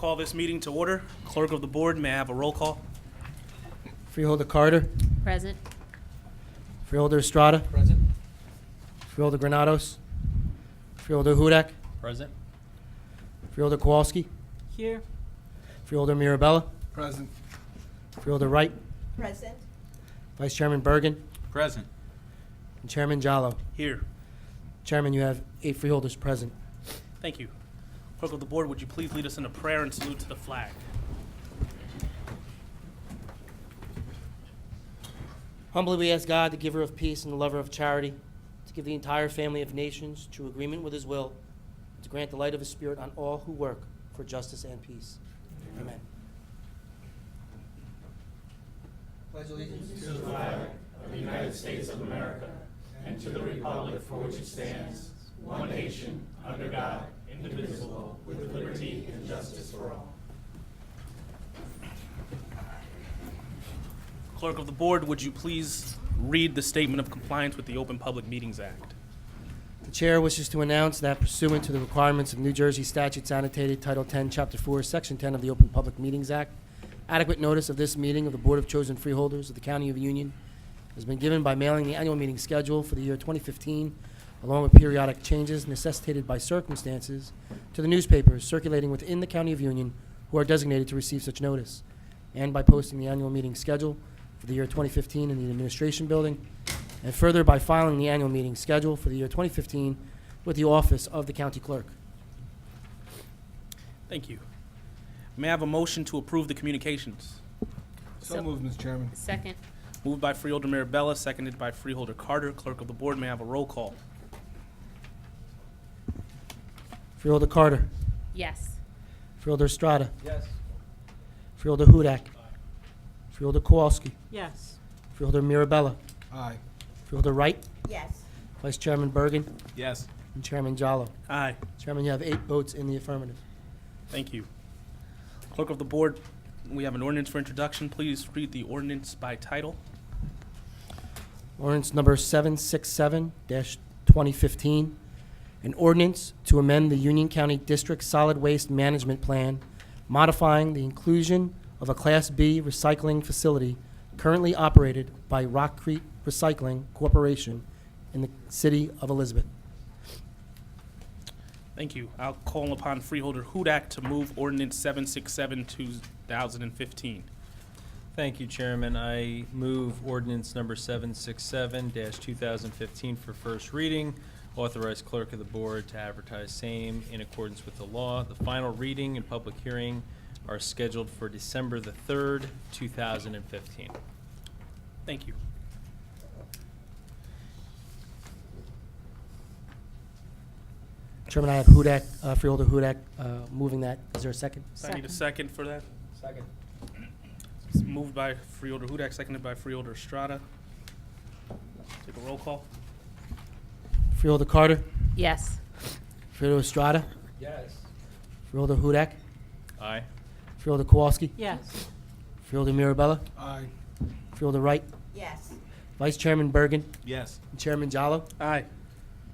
call this meeting to order. Clerk of the board, may I have a roll call? Freeholder Carter. Present. Freeholder Estrada. Present. Freeholder Granados. Freeholder Hudak. Present. Freeholder Kowalski. Here. Freeholder Mirabella. Present. Freeholder Wright. Present. Vice Chairman Bergen. Present. And Chairman Jallo. Here. Chairman, you have 8 freeholders present. Thank you. Clerk of the board, would you please lead us in a prayer and salute to the flag? Humbly we ask God, the giver of peace and the lover of charity, to give the entire family of nations true agreement with his will, and to grant the light of his spirit on all who work for justice and peace. Amen. Pledge allegiance to the flag of the United States of America and to the republic for which it stands, one nation, under God, indivisible, with liberty and justice for all. Clerk of the board, would you please read the statement of compliance with the Open Public Meetings Act? The chair wishes to announce that pursuant to the requirements of New Jersey statutes annotated Title 10, Chapter 4, Section 10 of the Open Public Meetings Act, adequate notice of this meeting of the Board of Chosen Freeholders of the County of Union has been given by mailing the annual meeting schedule for the year 2015, along with periodic changes necessitated by circumstances, to the newspapers circulating within the County of Union who are designated to receive such notice, and by posting the annual meeting schedule for the year 2015 in the Administration Building, and further by filing the annual meeting schedule for the year 2015 with the Office of the County Clerk. Thank you. May I have a motion to approve the communications? So moved, Mr. Chairman. Second. Moved by Freeholder Mirabella, seconded by Freeholder Carter. Clerk of the board, may I have a roll call? Freeholder Carter. Yes. Freeholder Estrada. Yes. Freeholder Hudak. Freeholder Kowalski. Yes. Freeholder Mirabella. Aye. Freeholder Wright. Yes. Vice Chairman Bergen. Yes. And Chairman Jallo. Aye. Chairman, you have 8 votes in the affirmative. Thank you. Clerk of the board, we have an ordinance for introduction. Please read the ordinance by title. Ordinance number 767-2015, an ordinance to amend the Union County District Solid Waste Management Plan, modifying the inclusion of a Class B recycling facility currently operated by Rockcrete Recycling Corporation in the city of Elizabeth. Thank you. I'll call upon Freeholder Hudak to move ordinance 767-2015. Thank you, Chairman. I move ordinance number 767-2015 for first reading. Authorize clerk of the board to advertise same in accordance with the law. The final reading and public hearing are scheduled for December the 3rd, 2015. Thank you. Chairman, I have Hudak, Freeholder Hudak, moving that. Is there a second? So I need a second for that. Second. It's moved by Freeholder Hudak, seconded by Freeholder Estrada. Take a roll call. Freeholder Carter. Yes. Freeholder Estrada. Yes. Freeholder Hudak. Aye. Freeholder Kowalski. Yes. Freeholder Mirabella. Aye. Freeholder Wright. Yes. Vice Chairman Bergen. Yes. And Chairman Jallo. Aye.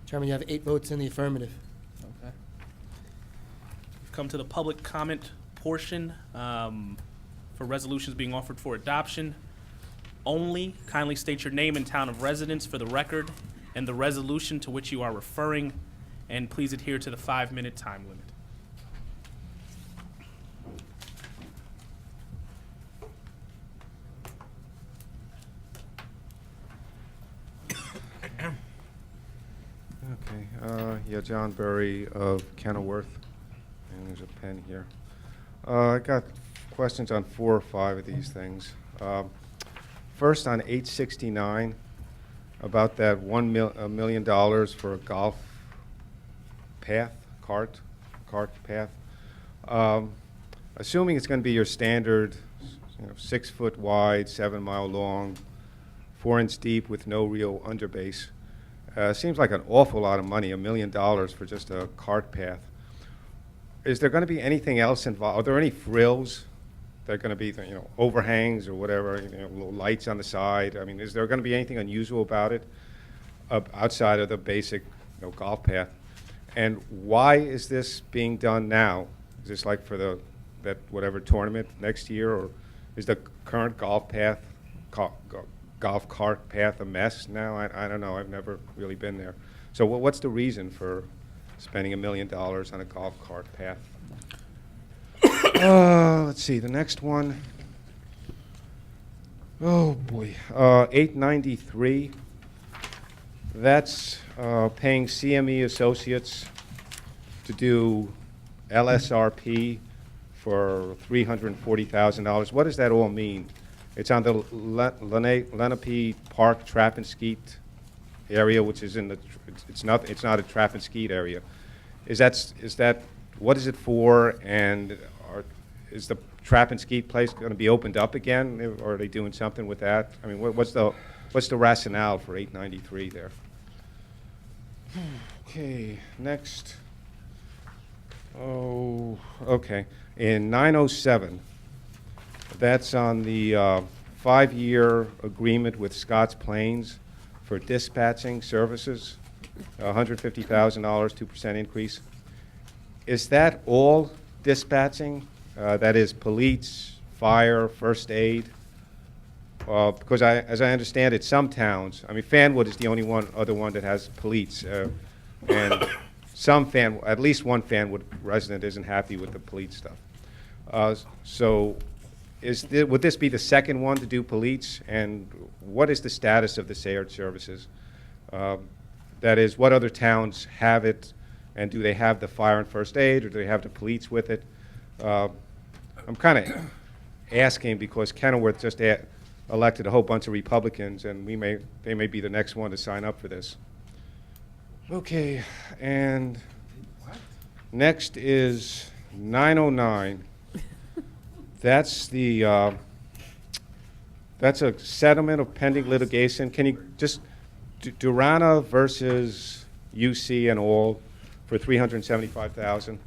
Chairman, you have 8 votes in the affirmative. Okay. We've come to the public comment portion for resolutions being offered for adoption only. Kindly state your name and town of residence for the record and the resolution to which you are referring, and please adhere to the 5-minute time limit. Okay, yeah, John Berry of Kenilworth, and there's a pen here. I got questions on 4 or 5 of these things. First, on 869, about that $1 million for a golf path, cart path. Assuming it's going to be your standard, 6 foot wide, 7 mile long, 4 inch deep with no real underbase. Seems like an awful lot of money, $1 million for just a cart path. Is there going to be anything else involved? Are there any frills? They're going to be, overhangs or whatever, little lights on the side. I mean, is there going to be anything unusual about it outside of the basic, golf path? And why is this being done now? Is this like for the that whatever tournament next year, or is the current golf cart path a mess now? I don't know. I've never really been there. So what's the reason for spending $1 million on a golf cart path? Let's see, the next one. Oh, boy. 893. That's paying CME Associates to do LSRP for $340,000. What does that all mean? It's on the Lenape Park Trap and Skeet area, which is in the. It's not a trap and skeet area. Is that what is it for? And is the trap and skeet place going to be opened up again, or are they doing something with that? I mean, what's the rationale for 893 there? Okay, next. Oh, okay. In 907, that's on the 5-year agreement with Scott's Plains for dispatching services, $150,000, 2% increase. Is that all dispatching? That is police, fire, first aid? Because as I understand it, some towns, I mean, Fanwood is the only other one that has police. And at least one Fanwood resident isn't happy with the police stuff. So would this be the second one to do police? And what is the status of the shared services? That is, what other towns have it, and do they have the fire and first aid, or do they have the police with it? I'm kind of asking because Kenilworth just elected a whole bunch of Republicans, and they may be the next one to sign up for this. Okay, and next is 909. That's a settlement of pending litigation. Can you just Durana versus UC and all for $375,000?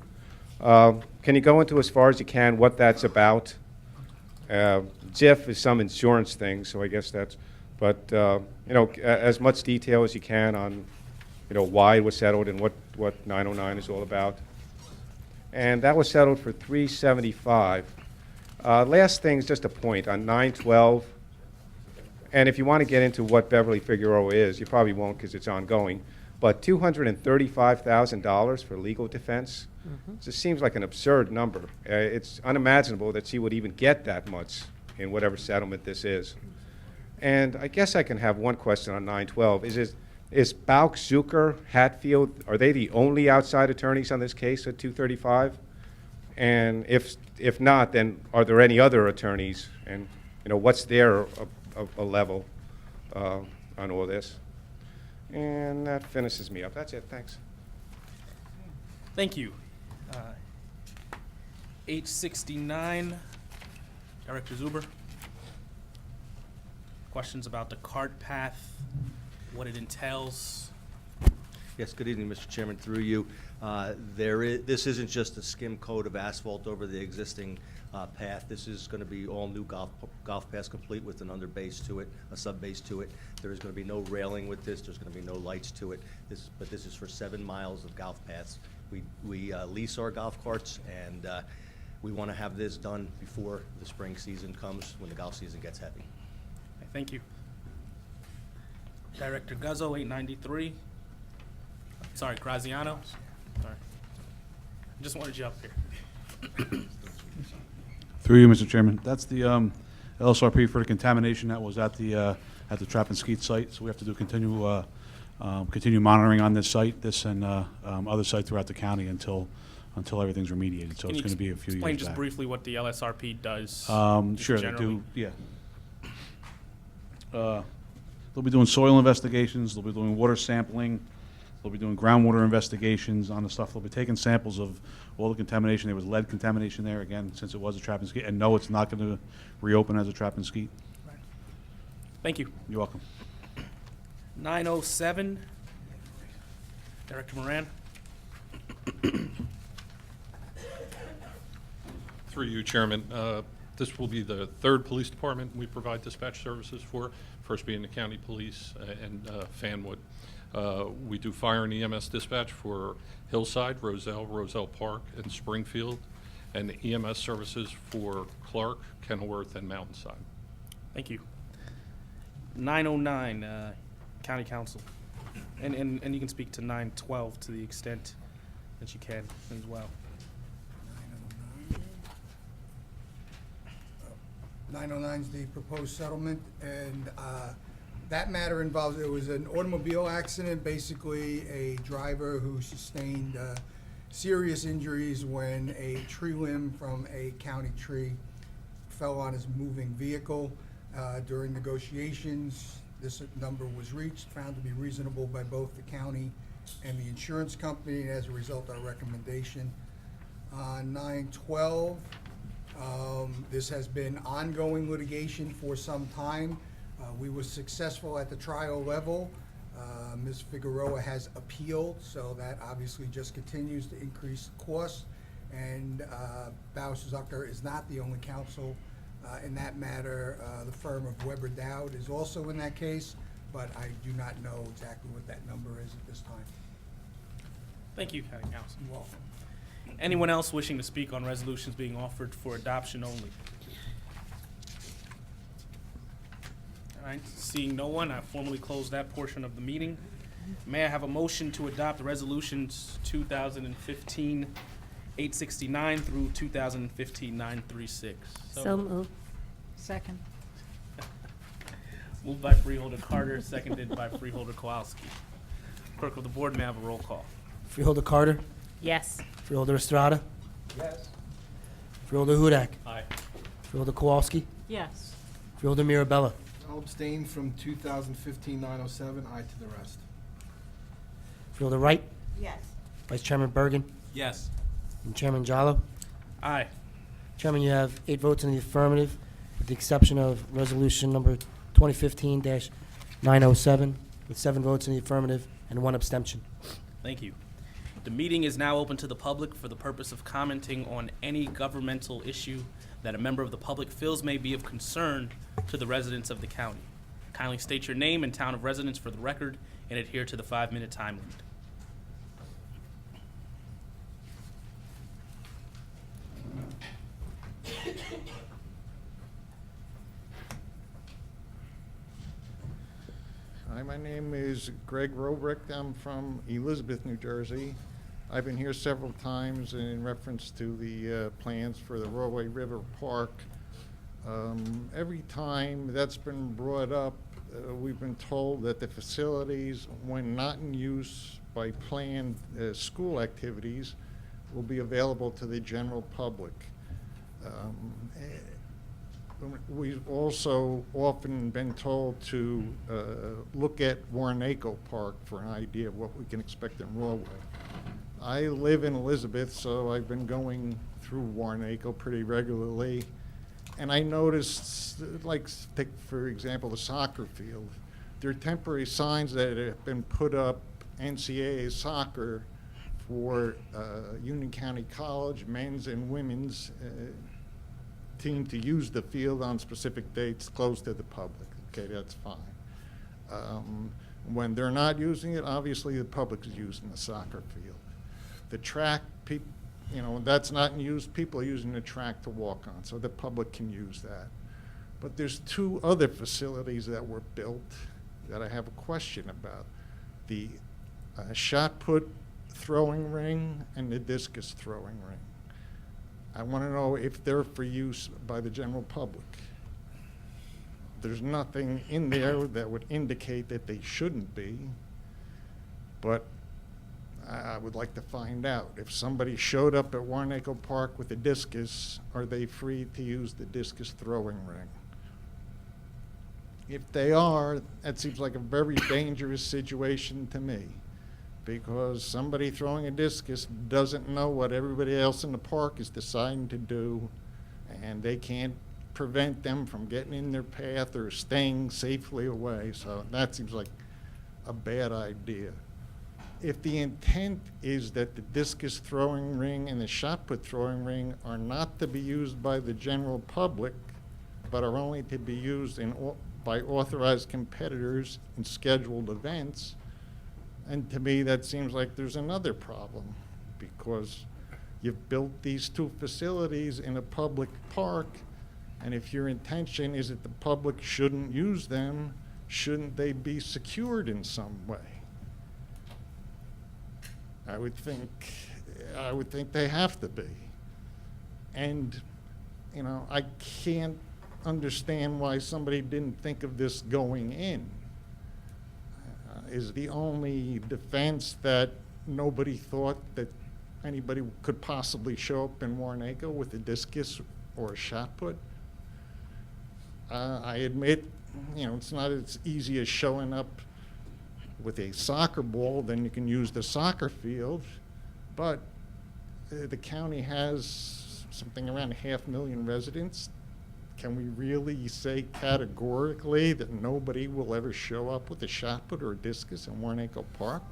Can you go into as far as you can what that's about? JIF is some insurance thing, so I guess that's. But as much detail as you can on why it was settled and what 909 is all about. And that was settled for $375,000. Last thing is just a point on 912. And if you want to get into what Beverly Figueroa is, you probably won't because it's ongoing. But $235,000 for legal defense just seems like an absurd number. It's unimaginable that she would even get that much in whatever settlement this is. And I guess I can have one question on 912. Is Bauk, Zucker, Hatfield, are they the only outside attorneys on this case at 235? And if not, then are there any other attorneys? And what's their a level on all this? And that finishes me up. That's it. Thanks. Thank you. 869, Director Zuber. Questions about the cart path, what it entails? Yes, good evening, Mr. Chairman, through you. This isn't just a skim coat of asphalt over the existing path. This is going to be all new golf paths, complete with an underbase to it, a subbase to it. There is going to be no railing with this. There's going to be no lights to it. But this is for 7 miles of golf paths. We lease our golf carts, and we want to have this done before the spring season comes, when the golf season gets heavy. Okay, thank you. Director Guzzo, 893. Sorry, Graziano. Sorry. I just wanted you up here. Through you, Mr. Chairman. That's the LSRP for the contamination that was at the Trap and Skeet site. So we have to do continue monitoring on this site, and other sites throughout the county until everything's remediated. So Can it's you going to be a few explain years just back. briefly what the LSRP does? Sure, they generally? do. Yeah. They'll be doing soil investigations. They'll be doing water sampling. They'll be doing groundwater investigations on the stuff. They'll be taking samples of all the contamination. There was lead contamination there, again, since it was a trap and skeet. And no, it's not going to reopen as a trap and skeet. Thank you. You're welcome. 907, Director Moran. Through you, Chairman. This will be the third police department we provide dispatch services for, first being the county police and Fanwood. We do fire and EMS dispatch for Hillside, Roselle Park, and Springfield. and EMS services for Clark, Kenilworth, and Mountainside. Thank you. 909, County Council. And you can speak to 912 to the extent that you can as well. 909 is the proposed settlement, and that matter involves, it was an automobile accident, basically a driver who sustained serious injuries when a tree limb from a county tree fell on his moving vehicle. During negotiations, this number was reached, found to be reasonable by both the county and the insurance company, and as a result, our recommendation. 912, this has been ongoing litigation for some time. We were successful at the trial level. Ms. Figueroa has appealed, so that obviously just continues to increase costs. And Bausch Zucker is not the only counsel in that matter. The firm of Weber Dowd is also in that case, but I do not know exactly what that number is at this time. Thank you, County Council. You're welcome. Anyone else wishing to speak on resolutions being offered for adoption only? All right, seeing no one, I formally close that portion of the meeting. May I have a motion to adopt resolutions 2015-869 through 2015-936? So moved. Second. Moved by Freeholder Carter, seconded by Freeholder Kowalski. Clerk of the Board, may I have a roll call? Freeholder Carter, Yes. Freeholder Estrada, Yes. Freeholder Hudak, Aye. Freeholder Kowalski, Yes. Freeholder Mirabella, I'll abstain from 2015-907, aye to the rest. Freeholder Wright, Yes. Vice Chairman Bergen, Yes. and Chairman Jallo. Aye. Chairman, you have 8 votes in the affirmative, with the exception of resolution number 2015-907, with 7 votes in the affirmative and 1 abstention. Thank you. The meeting is now open to the public for the purpose of commenting on any governmental issue that a member of the public feels may be of concern to the residents of the county. Kindly state your name and town of residence for the record and adhere to the 5-minute time limit. Hi, my name is Greg Robrick. I'm from Elizabeth, New Jersey. I've been here several times in reference to the plans for the Royal River Park. Every time that's been brought up, we've been told that the facilities, when not in use by planned school activities, will be available to the general public. We've also often been told to look at Warnaco Park for an idea of what we can expect in Rawway. I live in Elizabeth, so I've been going through Warnaco pretty regularly, and I noticed, like, take for example the soccer field. There are temporary signs that have been put up, NCAA soccer, for Union County College, men's and women's team to use the field on specific dates closed to the public. Okay, that's fine. When they're not using it, obviously the public is using the soccer field. The track, that's not in use. People are using the track to walk on, so the public can use that. But there's 2 other facilities that were built that I have a question about. The shot put throwing ring and the discus throwing ring. I want to know if they're for use by the general public. There's nothing in there that would indicate that they shouldn't be, but I would like to find out. If somebody showed up at Warnaco Park with a discus, are they free to use the discus throwing ring? If they are, that seems like a very dangerous situation to me, because somebody throwing a discus doesn't know what everybody else in the park is deciding to do, and they can't prevent them from getting in their path or staying safely away. So that seems like a bad idea. If the intent is that the discus throwing ring and the shot put throwing ring are not to be used by the general public, but are only to be used by authorized competitors in scheduled events, and to me that seems like there's another problem, because You've built these two facilities in a public park, and if your intention is that the public shouldn't use them, shouldn't they be secured in some way? I would think they have to be. And, you know, I can't understand why somebody didn't think of this going in. Is the only defense that nobody thought that anybody could possibly show up in Warnaco with a discus or a shot put? I admit, you know, it's not as easy as showing up with a soccer ball, then you can use the soccer field, but the county has something around 500,000 residents. Can we really say categorically that nobody will ever show up with a shot put or a discus in Warnaco Park?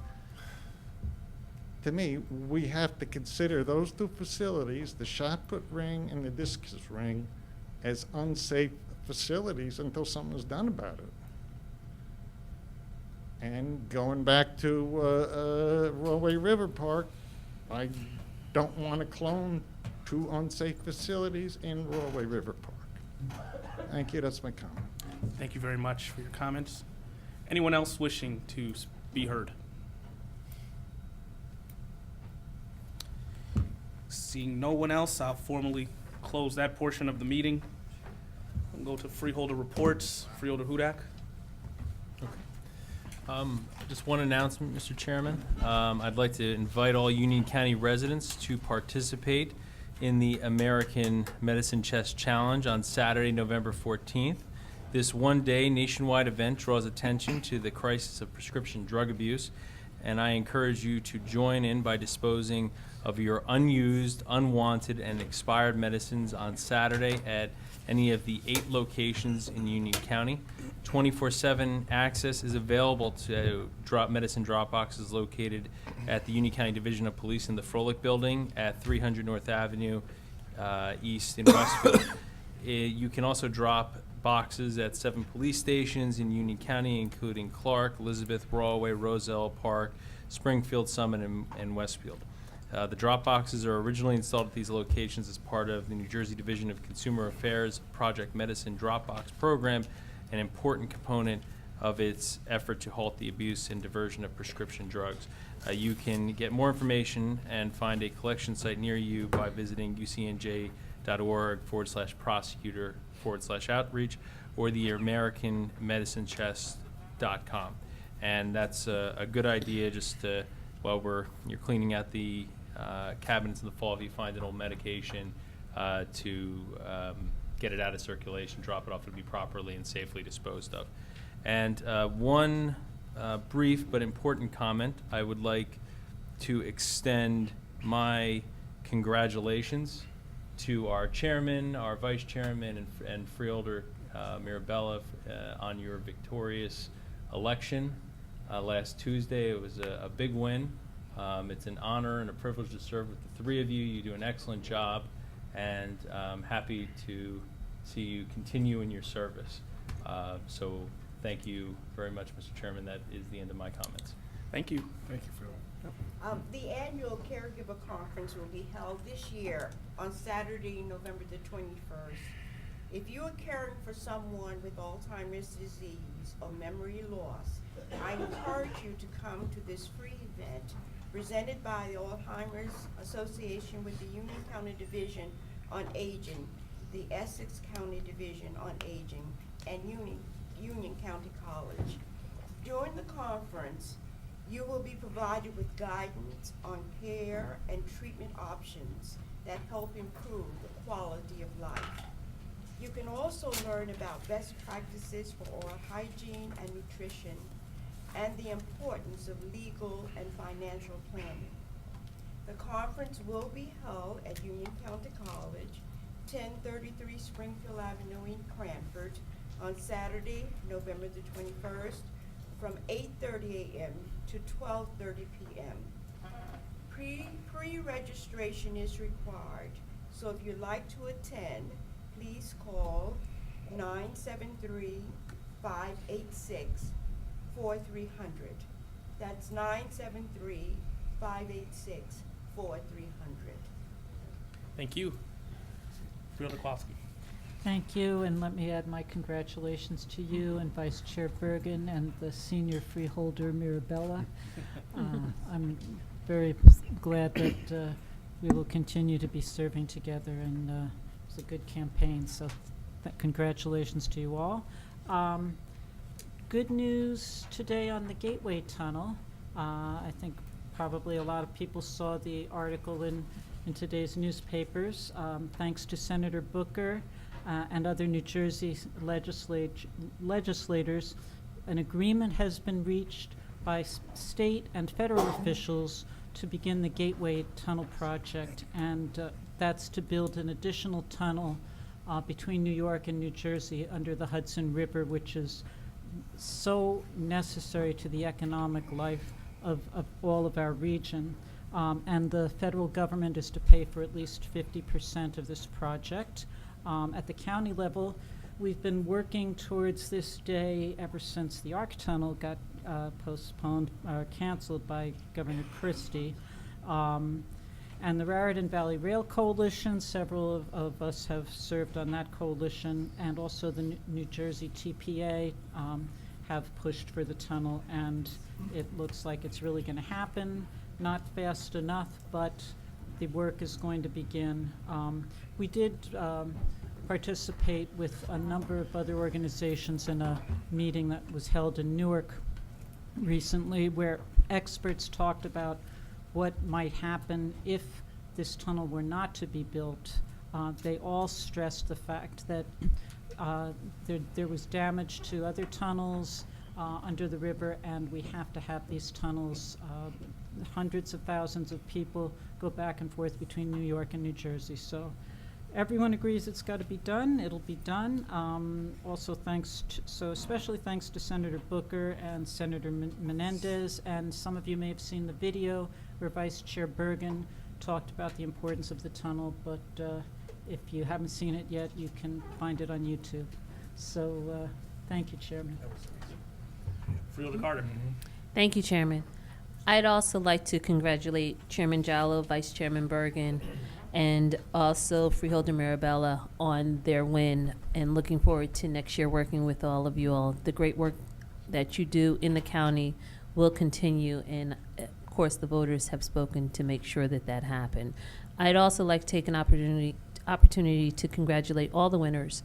To me, we have to consider those two facilities, the shot put ring and the discus ring, as unsafe facilities until something is done about it. And going back to Rollway River Park, I don't want to clone two unsafe facilities in Rollway River Park. Thank you, that's my comment. Thank you very much for your comments. Anyone else wishing to be heard? Seeing no one else, I'll formally close that portion of the meeting. We'll go to Freeholder reports. Freeholder Hudak. Just one announcement, Mr. Chairman. I'd like to invite all Union County residents to participate in the American Medicine Chest Challenge on Saturday, November 14th. This one-day nationwide event draws attention to the crisis of prescription drug abuse, and I encourage you to join in by disposing of your unused, unwanted, and expired medicines on Saturday at any of the 8 locations in Union County. 24/7 access is available to medicine drop boxes located at the Union County Division of Police in the Froelich Building at 300 North Avenue East in Westfield. You can also drop boxes at 7 police stations in Union County, including Clark, Elizabeth, Broadway, Roselle Park, Springfield, Summit, and Westfield. The drop boxes are originally installed at these locations as part of the New Jersey Division of Consumer Affairs Project Medicine Dropbox program, an important component of its effort to halt the abuse and diversion of prescription drugs. You can get more information and find a collection site near you by visiting ucnj.org/prosecutor/outreach or the AmericanMedicineChest.com. And that's a good idea just while you're cleaning out the cabinets in the fall, if you find an old medication, to get it out of circulation, drop it off, it'll be properly and safely disposed of. And one brief but important comment, I would like to extend my congratulations to our chairman, our vice chairman, and Freeholder Mirabella on your victorious election last Tuesday. It was a big win. It's an honor and a privilege to serve with the 3 of you. You do an excellent job, and I'm happy to see you continue in your service. So thank you very much, Mr. Chairman. That is the end of my comments. Thank you. Thank you, Phil. The annual Caregiver Conference will be held this year on Saturday, November the 21st. If you are caring for someone with Alzheimer's disease or memory loss, I encourage you to come to this free event presented by the Alzheimer's Association with the Union County Division on Aging, the Essex County Division on Aging, and Union County College. During the conference, you will be provided with guidance on care and treatment options that help improve the quality of life. You can also learn about best practices for oral hygiene and nutrition, and the importance of legal and financial planning. The conference will be held at Union County College, 1033 Springfield Avenue in Cranford, on Saturday, November the 21st, from 8:30 a.m. to 12:30 p.m. Pre-registration is required, so if you'd like to attend, please call 973-586-4300. That's 973-586-4300. Thank you. Freeholder Kowalski. Thank you, and let me add my congratulations to you and Vice Chair Bergen and the senior freeholder Mirabella. I'm very glad that we will continue to be serving together, and it's a good campaign, so congratulations to you all. Good news today on the Gateway Tunnel. I think probably a lot of people saw the article in today's newspapers. Thanks to Senator Booker and other New Jersey legislators, an agreement has been reached by state and federal officials to begin the Gateway Tunnel project, and that's to build an additional tunnel between New York and New Jersey under the Hudson River, which is so necessary to the economic life of all of our region. And the federal government is to pay for at least 50% of this project. At the county level, we've been working towards this day ever since the ARC Tunnel got postponed or canceled by Governor Christie. And the Raritan Valley Rail Coalition, several of us have served on that coalition, and also the New Jersey TPA have pushed for the tunnel, and it looks like it's really going to happen. Not fast enough, but the work is going to begin. We did participate with a number of other organizations in a meeting that was held in Newark recently, where experts talked about what might happen if this tunnel were not to be built. They all stressed the fact that there was damage to other tunnels under the river, and we have to have these tunnels. Hundreds of thousands of people go back and forth between New York and New Jersey. So everyone agrees it's got to be done. It'll be done. Also especially thanks to Senator Booker and Senator Menendez, and some of you may have seen the video where Vice Chair Bergen talked about the importance of the tunnel, but if you haven't seen it yet, you can find it on YouTube. So thank you, Chairman. Freeholder Carter. Thank you, Chairman. I'd also like to congratulate Chairman Jallo, Vice Chairman Bergen, and also Freeholder Mirabella on their win, and looking forward to next year working with all of you all. The great work that you do in the county will continue, and of course the voters have spoken to make sure that that happened. I'd also like to take an opportunity to congratulate all the winners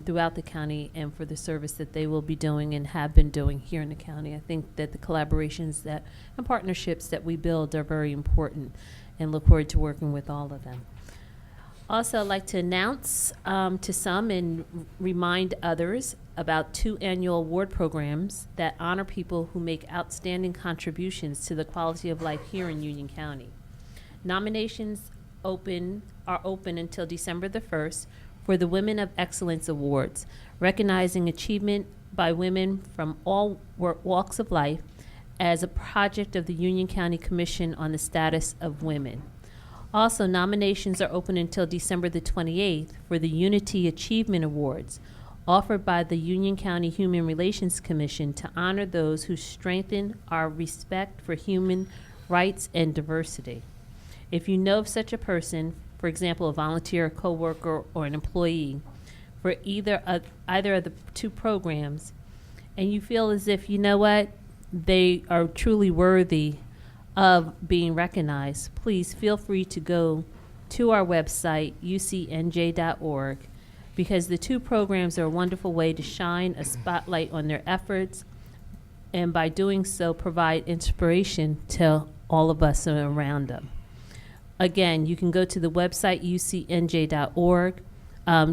throughout the county, and for the service that they will be doing and have been doing here in the county. I think that the collaborations and partnerships that we build are very important, and look forward to working with all of them. Also, I'd like to announce to some and remind others about 2 annual award programs that honor people who make outstanding contributions to the quality of life here in Union County. Nominations are open until December the 1st for the Women of Excellence Awards, recognizing achievement by women from all walks of life as a project of the Union County Commission on the Status of Women. Also, nominations are open until December the 28th for the Unity Achievement Awards, offered by the Union County Human Relations Commission to honor those who strengthen our respect for human rights and diversity. If you know of such a person, for example, a volunteer, a coworker, or an employee for either of the 2 programs, and you feel as if, you know what, they are truly worthy of being recognized, please feel free to go to our website, ucnj.org, because the 2 programs are a wonderful way to shine a spotlight on their efforts, and by doing so, provide inspiration to all of us around them. Again, you can go to the website, ucnj.org,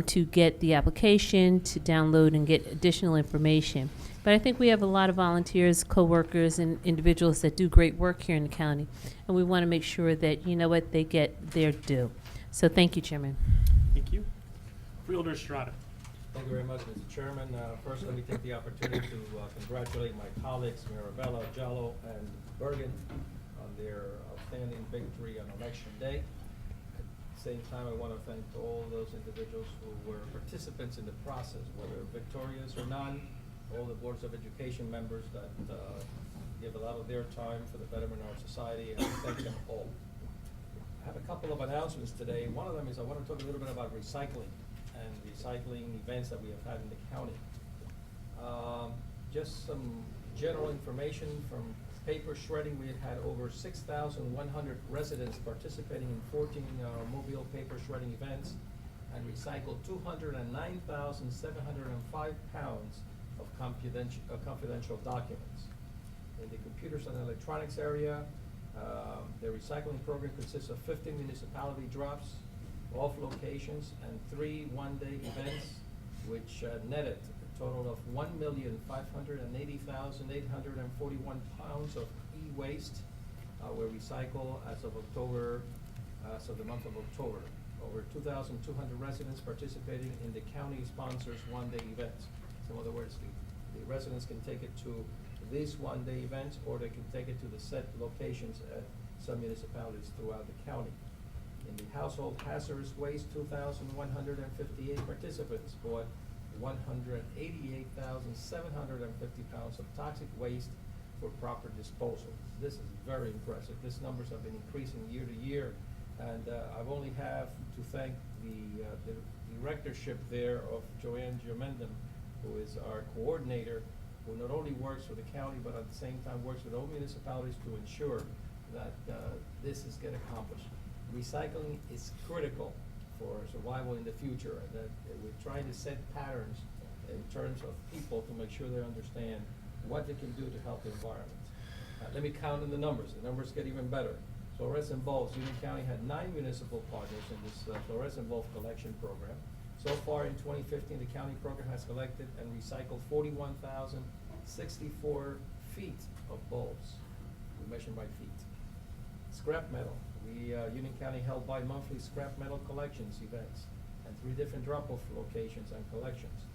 to get the application, to download and get additional information. But I think we have a lot of volunteers, co-workers, and individuals that do great work here in the county, and we want to make sure that, you know what, they get their due. So thank you, Chairman. Thank you. Freeholder Estrada. Thank you very much, Mr. Chairman. First, let me take the opportunity to congratulate my colleagues, Mirabella, Jallo, and Bergen, on their outstanding victory on Election Day. At the same time, I want to thank all those individuals who were participants in the process, whether victorious or not, all the boards of education members that give a lot of their time for the betterment of our society, and I thank them all. I have a couple of announcements today. One of them is I want to talk a little bit about recycling and recycling events that we have had in the county. Just some general information from paper shredding. We had over 6,100 residents participating in 14 mobile paper shredding events and recycled 209,705 pounds of confidential documents. In the computers and electronics area, the recycling program consists of 15 municipality drops, off locations, and 3 one-day events, which netted a total of 1,580,841 pounds of e-waste were recycled as of the month of October. Over 2,200 residents participating in the county sponsors one-day events. So in other words, the residents can take it to these one-day events, or they can take it to the set locations at some municipalities throughout the county. In the household hazardous waste, 2,158 participants bought 188,750 pounds of toxic waste for proper disposal. This is very impressive. These numbers have been increasing year to year, and I only have to thank the directorship there of Joanne Germendum, who is our coordinator, who not only works for the county, but at the same time works with all municipalities to ensure that this is get accomplished. Recycling is critical for survival in the future, and that we're trying to set patterns in terms of people to make sure they understand what they can do to help the environment. Let me count in the numbers. The numbers get even better. Fluorescent bulbs, Union County had 9 municipal partners in this fluorescent bulb collection program. So far in 2015, the county program has collected and recycled 41,064 feet of bulbs. We measure by feet. Scrap metal. Union County held bi-monthly scrap metal collections events and 3 different drop-off locations and collections.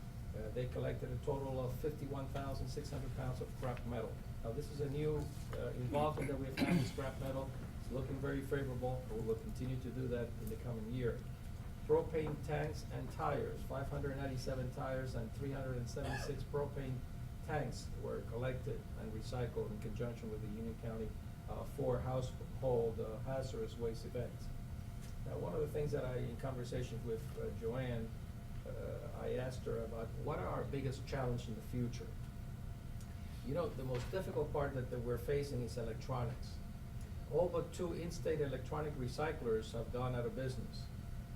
They collected a total of 51,600 pounds of scrap metal. Now, this is a new involvement that we've had with scrap metal. It's looking very favorable. We will continue to do that in the coming year. Propane tanks and tires, 597 tires and 376 propane tanks were collected and recycled in conjunction with the Union County 4 household hazardous waste events. Now, one of the things that in conversations with Joanne, I asked her about what are our biggest challenge in the future. You know, the most difficult part that we're facing is electronics. All but 2 in-state electronic recyclers have gone out of business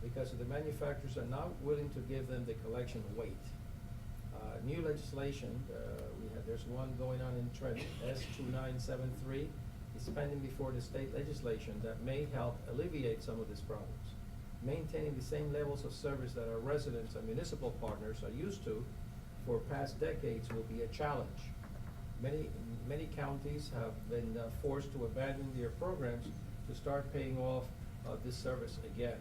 because the manufacturers are not willing to give them the collection weight. New legislation, there's one going on in Trenton, S2973, is pending before the state legislation that may help alleviate some of these problems. Maintaining the same levels of service that our residents and municipal partners are used to for past decades will be a challenge. Many counties have been forced to abandon their programs to start paying off this service again.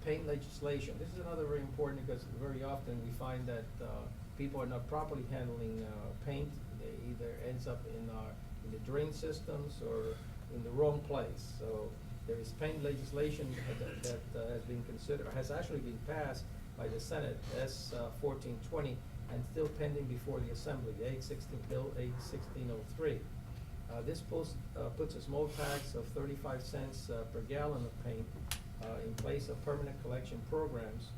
Paint legislation. This is another very important because very often we find that people are not properly handling paint. They either ends up in the drain systems or in the wrong place. So there is paint legislation that has been considered, has actually been passed by the Senate, S1420, and still pending before the Assembly, the Bill 81603. This puts a small tax of 35 cents per gallon of paint in place of permanent collection programs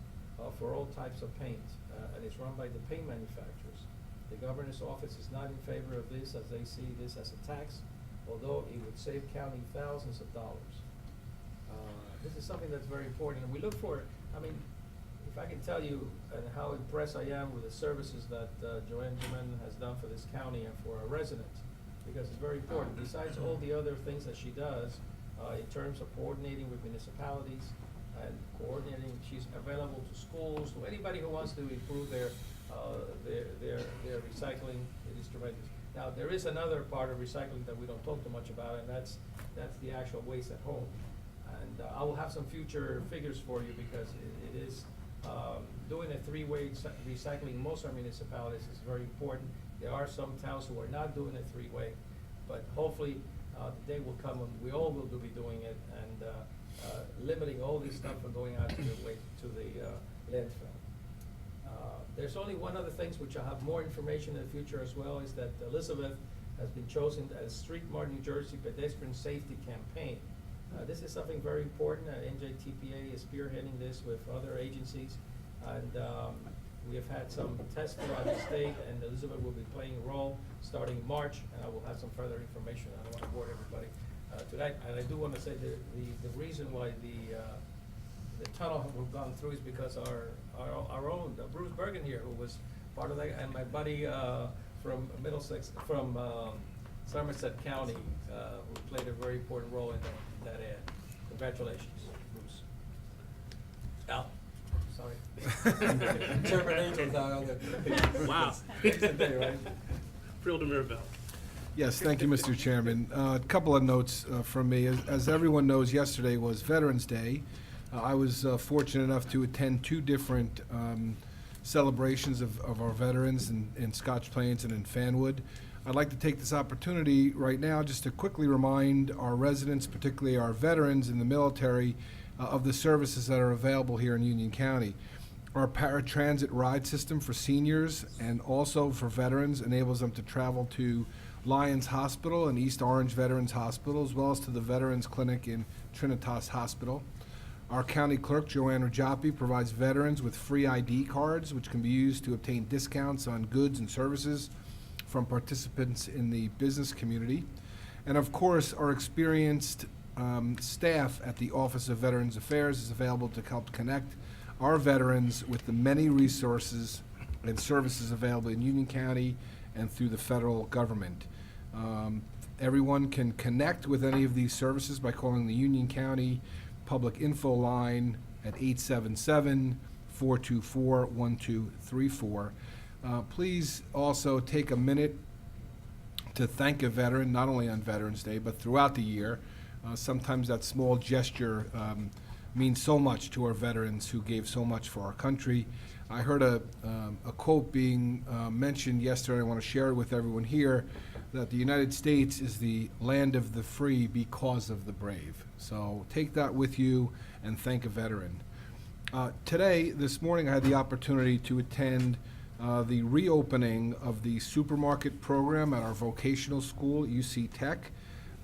for all types of paint, and it's run by the paint manufacturers. The governor's office is not in favor of this, as they see this as a tax, although it would save county thousands of dollars. This is something that's very important, and we look for, I mean, if I can tell you how impressed I am with the services that Joanne Germendum has done for this county and for our residents, because it's very important. Besides all the other things that she does in terms of coordinating with municipalities and coordinating, she's available to schools, to anybody who wants to improve their recycling. It is tremendous. Now, there is another part of recycling that we don't talk too much about, and that's the actual waste at home. And I will have some future figures for you because it is doing a 3-way recycling. Most of our municipalities is very important. There are some towns who are not doing a 3-way, but hopefully the day will come when we all will be doing it and limiting all this stuff from going out to the landfill. There's only one other thing which I'll have more information in the future as well, is that Elizabeth has been chosen as Street Smart New Jersey Pedestrian Safety Campaign. This is something very important. NJTPA is spearheading this with other agencies, and we have had some tests throughout the state, and Elizabeth will be playing a role starting March, and I will have some further information. I don't want to bore everybody tonight, and I do want to say the reason why the tunnel we've gone through is because our own Bruce Bergen here, who was part of that, and my buddy from Middlesex, from Somerset County, who played a very important role in that ad. Congratulations, Bruce. Al, sorry. Chairman Angel's out on there. Wow. Today, right? Freeholder Mirabella. Yes, thank you, Mr. Chairman. A couple of notes from me. As everyone knows, yesterday was Veterans Day. I was fortunate enough to attend two different celebrations of our veterans in Scotch Plains and in Fanwood. I'd like to take this opportunity right now just to quickly remind our residents, particularly our veterans in the military, of the services that are available here in Union County. Our paratransit ride system for seniors and also for veterans enables them to travel to Lyons Hospital and East Orange Veterans Hospital, as well as to the Veterans Clinic in Trinitas Hospital. Our county clerk, Joanne Rajapi, provides veterans with free ID cards, which can be used to obtain discounts on goods and services from participants in the business community. And of course, our experienced staff at the Office of Veterans Affairs is available to help connect our veterans with the many resources and services available in Union County and through the federal government. Everyone can connect with any of these services by calling the Union County Public Info line at 877-424-1234. Please also take a minute to thank a veteran, not only on Veterans Day, but throughout the year. Sometimes that small gesture means so much to our veterans who gave so much for our country. I heard a quote being mentioned yesterday. I want to share it with everyone here, that the United States is the land of the free because of the brave. So take that with you and thank a veteran. This morning, I had the opportunity to attend the reopening of the supermarket program at our vocational school, UC Tech.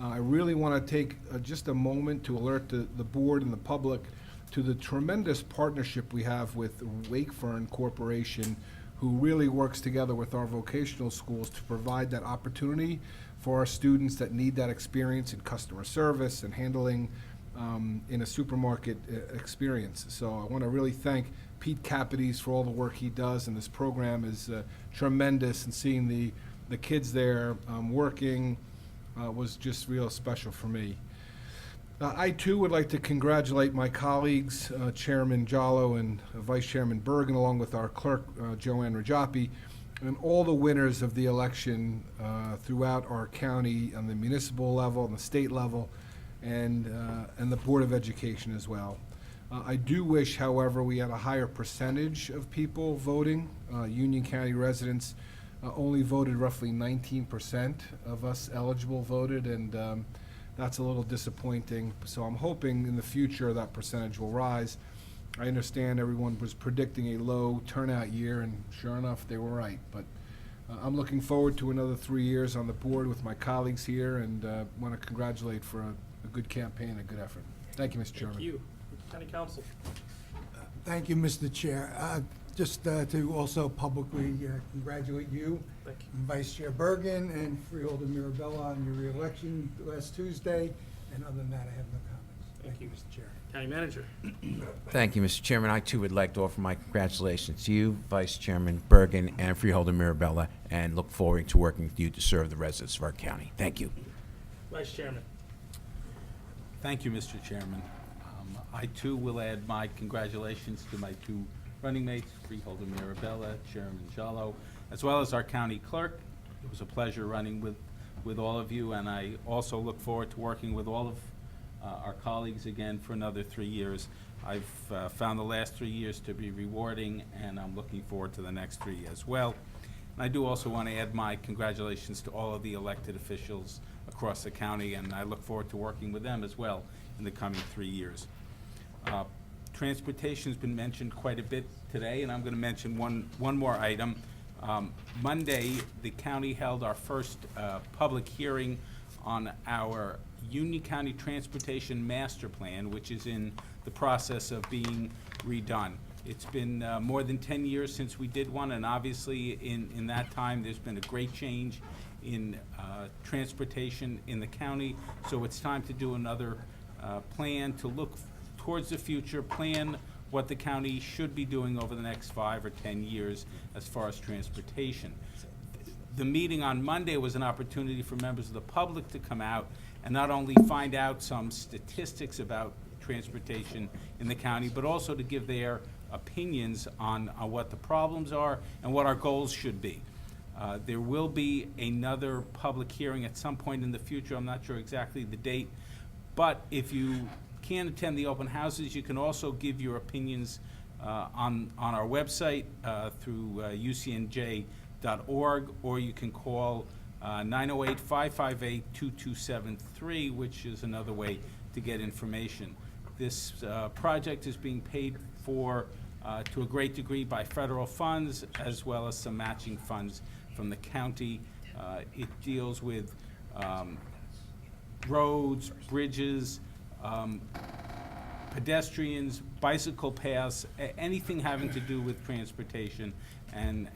I really want to take just a moment to alert the board and the public to the tremendous partnership we have with Wakefern Corporation, who really works together with our vocational schools to provide that opportunity for our students that need that experience in customer service and handling in a supermarket experience. So I want to really thank Pete Capides for all the work he does, and this program is tremendous, and seeing the kids there working was just real special for me. I too would like to congratulate my colleagues, Chairman Jallo and Vice Chairman Bergen, along with our clerk, Joanne Rajapi, and all the winners of the election throughout our county on the municipal level and the state level, and the Board of Education as well. I do wish, however, we had a higher percentage of people voting. Union County residents only voted roughly 19% of us eligible voted, and that's a little disappointing. So I'm hoping in the future that percentage will rise. I understand everyone was predicting a low turnout year, and sure enough, they were right. But I'm looking forward to another 3 years on the board with my colleagues here, and want to congratulate for a good campaign, a good effort. Thank you, Mr. Chairman. Thank you. County Council. Thank you, Mr. Chair. Just to also publicly congratulate you, Thank you. and Vice Chair Bergen, and Freeholder Mirabella on your reelection last Tuesday. And other than that, I have no comments. Thank you. Mr. Chair. County Manager. Thank you, Mr. Chairman. I too would like to offer my congratulations to you, Vice Chairman Bergen, and Freeholder Mirabella, and look forward to working with you to serve the residents of our county. Thank you. Vice Chairman. Thank you, Mr. Chairman. I too will add my congratulations to my two running mates, Freeholder Mirabella, Chairman Jallo, as well as our county clerk. It was a pleasure running with all of you, and I also look forward to working with all of our colleagues again for another 3 years. I've found the last 3 years to be rewarding, and I'm looking forward to the next 3 as well. And I do also want to add my congratulations to all of the elected officials across the county, and I look forward to working with them as well in the coming 3 years. Transportation's been mentioned quite a bit today, and I'm going to mention one more item. Monday, the county held our first public hearing on our Union County Transportation Master Plan, which is in the process of being redone. It's been more than 10 years since we did one, and obviously in that time, there's been a great change in transportation in the county. So it's time to do another plan to look towards the future, plan what the county should be doing over the next 5 or 10 years as far as transportation. The meeting on Monday was an opportunity for members of the public to come out and not only find out some statistics about transportation in the county, but also to give their opinions on what the problems are and what our goals should be. There will be another public hearing at some point in the future. I'm not sure exactly the date, but if you can't attend the open houses, you can also give your opinions on our website through ucnj.org, or you can call 908-558-2273, which is another way to get information. This project is being paid for to a great degree by federal funds, as well as some matching funds from the county. It deals with roads, bridges, pedestrians, bicycle paths, anything having to do with transportation. And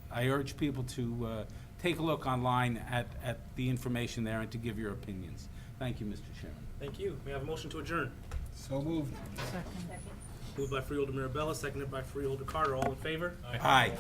I urge people to take a look online at the information there and to give your opinions. Thank you, Mr. Chairman. Thank you. May I have a motion to adjourn? So moved. Second. Moved by Freeholder Mirabella, seconded by Freeholder Carter. All in favor? Aye.